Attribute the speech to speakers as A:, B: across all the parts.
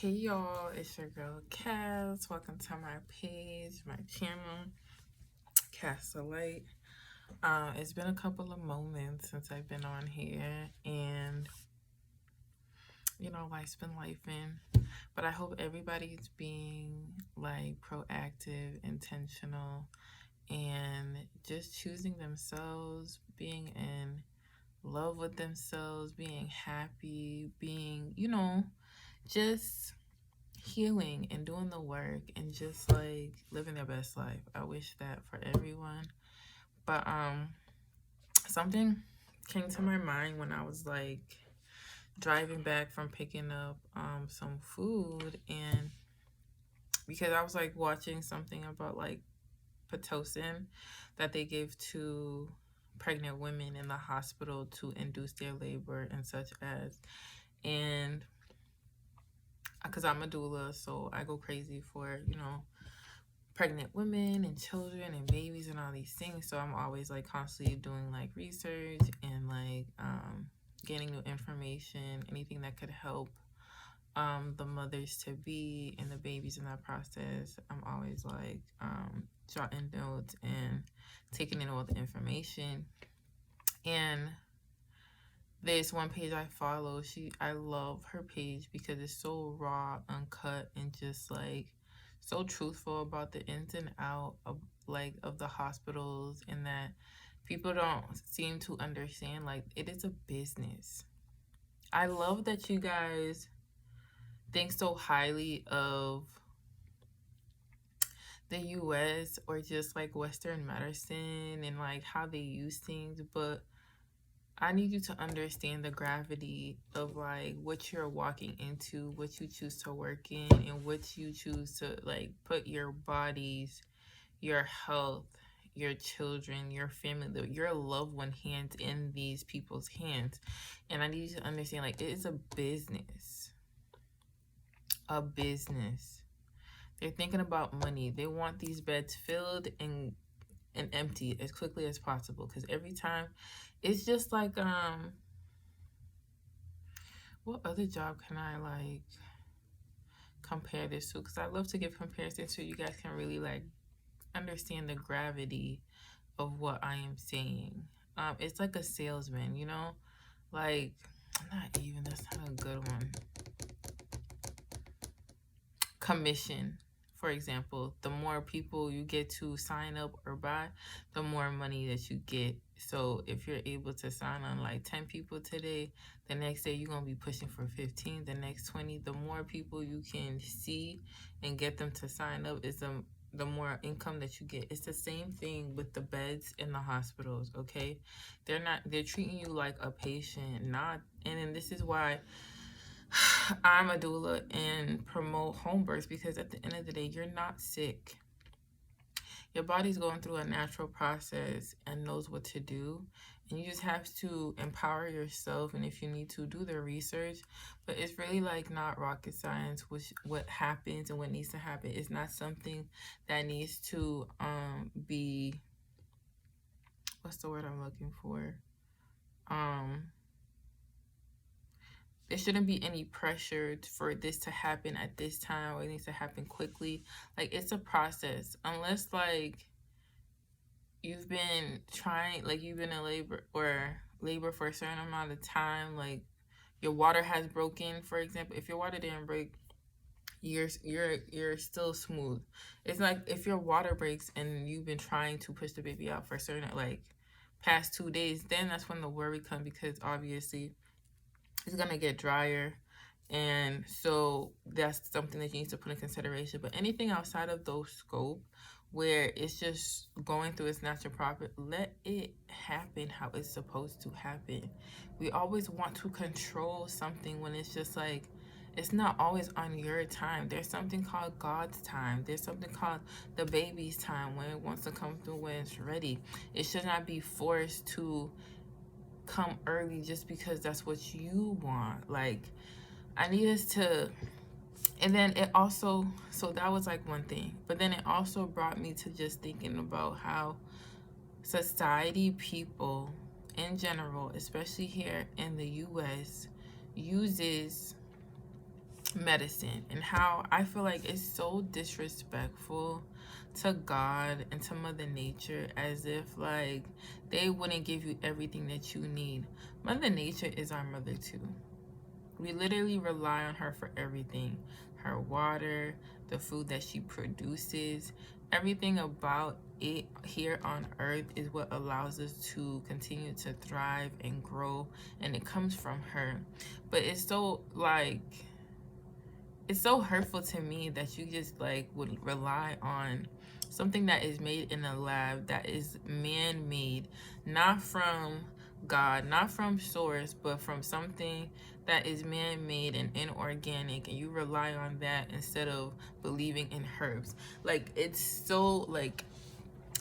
A: Hey y'all, it's your girl Cass. Welcome to my page, my channel, Cass the Light. It's been a couple of moments since I've been on here, and life's been lifing. But I hope everybody's being like proactive, intentional, and just choosing themselves, being in love with themselves, being happy, being, just healing and doing the work and just like living their best life. I wish that for everyone. But something came to my mind when I was like driving back from picking up some food, and because I was like watching something about like Pitocin that they give to pregnant women in the hospital to induce their labor and such as. And because I'm a doula, so I go crazy for, pregnant women and children and babies and all these things. So I'm always like constantly doing like research and like getting new information, anything that could help the mothers to be and the babies in that process. I'm always like jotting notes and taking in all the information. And there's one page I follow. I love her page because it's so raw, uncut, and just like so truthful about the ins and out of the hospitals, and that people don't seem to understand like it is a business. I love that you guys think so highly of the US or just like Western medicine and like how they use things, but I need you to understand the gravity of like what you're walking into, what you choose to work in, and what you choose to like put your bodies, your health, your children, your family, your loved one hands in these people's hands. And I need you to understand like it is a business. A business. They're thinking about money. They want these beds filled and empty as quickly as possible, because every time it's just like what other job can I like compare this to? Because I love to give comparisons so you guys can really like understand the gravity of what I am saying. It's like a salesman, like not even, that's not a good one. Commission, for example, the more people you get to sign up or buy, the more money that you get. So if you're able to sign on like 10 people today, the next day you're going to be pushing for 15, the next 20. The more people you can see and get them to sign up is the more income that you get. It's the same thing with the beds in the hospitals, okay? They're treating you like a patient, not, and then this is why I'm a doula and promote home births, because at the end of the day, you're not sick. Your body's going through a natural process and knows what to do. And you just have to empower yourself. And if you need to, do the research. But it's really like not rocket science, which what happens and what needs to happen is not something that needs to be, what's the word I'm looking for? There shouldn't be any pressure for this to happen at this time, or it needs to happen quickly. Like, it's a process. Unless like you've been trying, like you've been in labor for a certain amount of time, like your water has broken, for example. If your water didn't break, you're still smooth. It's like if your water breaks and you've been trying to push the baby out for a certain like past 2 days, then that's when the worry comes, because obviously it's gonna get drier, and so that's something that you need to put in consideration. But anything outside of those scope, where it's just going through its natural process, let it happen how it's supposed to happen. We always want to control something when it's just like it's not always on your time. There's something called God's time. There's something called the baby's time, when it wants to come through, when it's ready. It should not be forced to come early just because that's what you want. Like, I need us to, and then it also, so that was like one thing, but then it also brought me to just thinking about how society, people in general, especially here in the US, uses medicine, and how I feel like it's so disrespectful to God and to Mother Nature, as if like they wouldn't give you everything that you need. Mother Nature is our mother too. We literally rely on her for everything. Her water, the food that she produces, everything about it here on earth is what allows us to continue to thrive and grow, and it comes from her. But it's so like, it's so hurtful to me that you just like would rely on something that is made in a lab, that is man-made, not from God, not from source, but from something that is man-made and inorganic, and you rely on that instead of believing in herbs. Like, it's so like,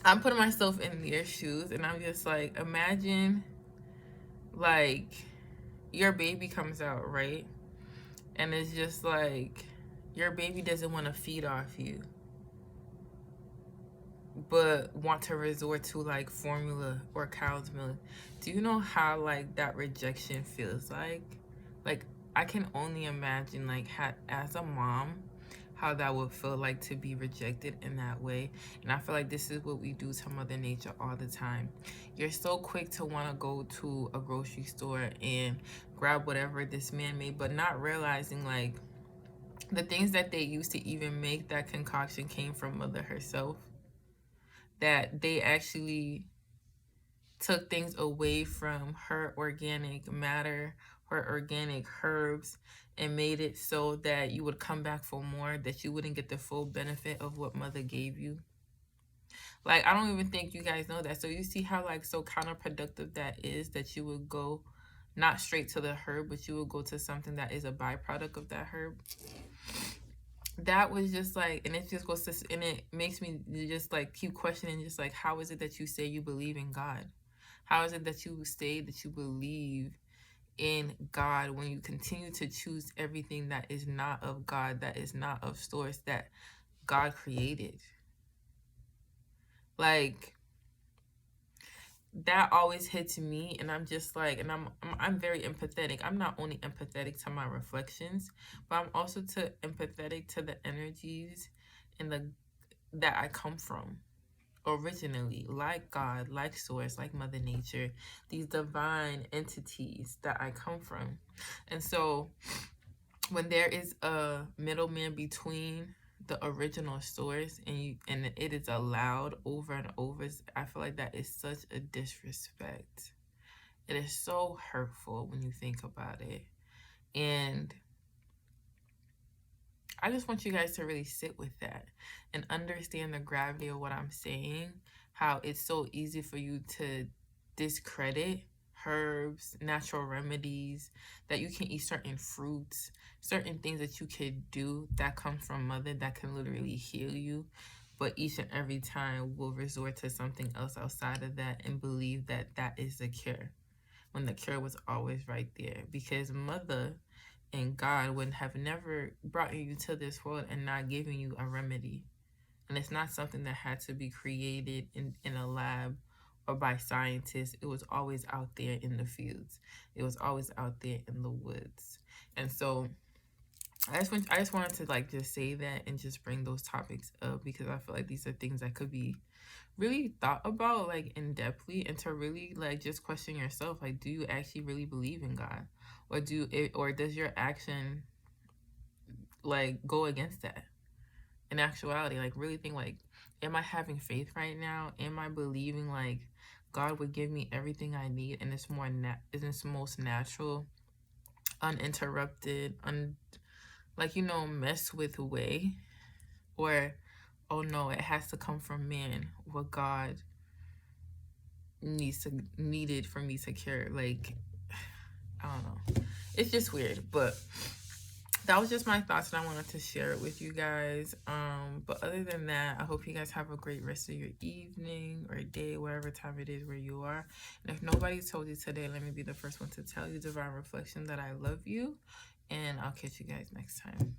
A: I'm putting myself in their shoes, and I'm just like, imagine like your baby comes out, right? And it's just like, your baby doesn't want to feed off you, but want to resort to like formula or cow's milk. Do you know how like that rejection feels like? Like, I can only imagine like as a mom, how that would feel like to be rejected in that way. And I feel like this is what we do to Mother Nature all the time. You're so quick to want to go to a grocery store and grab whatever this man made, but not realizing like the things that they used to even make that concoction came from Mother herself. That they actually took things away from her organic matter, her organic herbs, and made it so that you would come back for more, that you wouldn't get the full benefit of what Mother gave you. Like, I don't even think you guys know that. So you see how like so counterproductive that is, that you would go not straight to the herb, but you would go to something that is a byproduct of that herb. That was just like, and it just goes to, and it makes me just like keep questioning, just like, how is it that you say you believe in God? How is it that you say that you believe in God when you continue to choose everything that is not of God, that is not of source, that God created? Like, that always hits me, and I'm just like, and I'm very empathetic. I'm not only empathetic to my reflections, but I'm also empathetic to the energies and the that I come from originally, like God, like source, like Mother Nature, these divine entities that I come from. And so when there is a middleman between the original source and it is allowed over and over, I feel like that is such a disrespect. It is so hurtful when you think about it. And I just want you guys to really sit with that and understand the gravity of what I'm saying, how it's so easy for you to discredit herbs, natural remedies, that you can eat certain fruits, certain things that you could do that come from Mother that can literally heal you. But each and every time we'll resort to something else outside of that and believe that that is the cure, when the cure was always right there. Because Mother and God would have never brought you to this world and not giving you a remedy. And it's not something that had to be created in a lab or by scientists. It was always out there in the fields. It was always out there in the woods. And so I just wanted to like just say that and just bring those topics up, because I feel like these are things that could be really thought about like in depthly, and to really like just question yourself, like, do you actually really believe in God, or does your action like go against that? In actuality, like really think like, am I having faith right now? Am I believing like God would give me everything I need in this in this most natural, uninterrupted, mess with way? Or, oh no, it has to come from man, what God needed for me to cure? Like, I don't know. It's just weird, but that was just my thoughts, and I wanted to share it with you guys. But other than that, I hope you guys have a great rest of your evening or day, whatever time it is where you are. And if nobody told you today, let me be the first one to tell you, Divine Reflection, that I love you, and I'll catch you guys next time.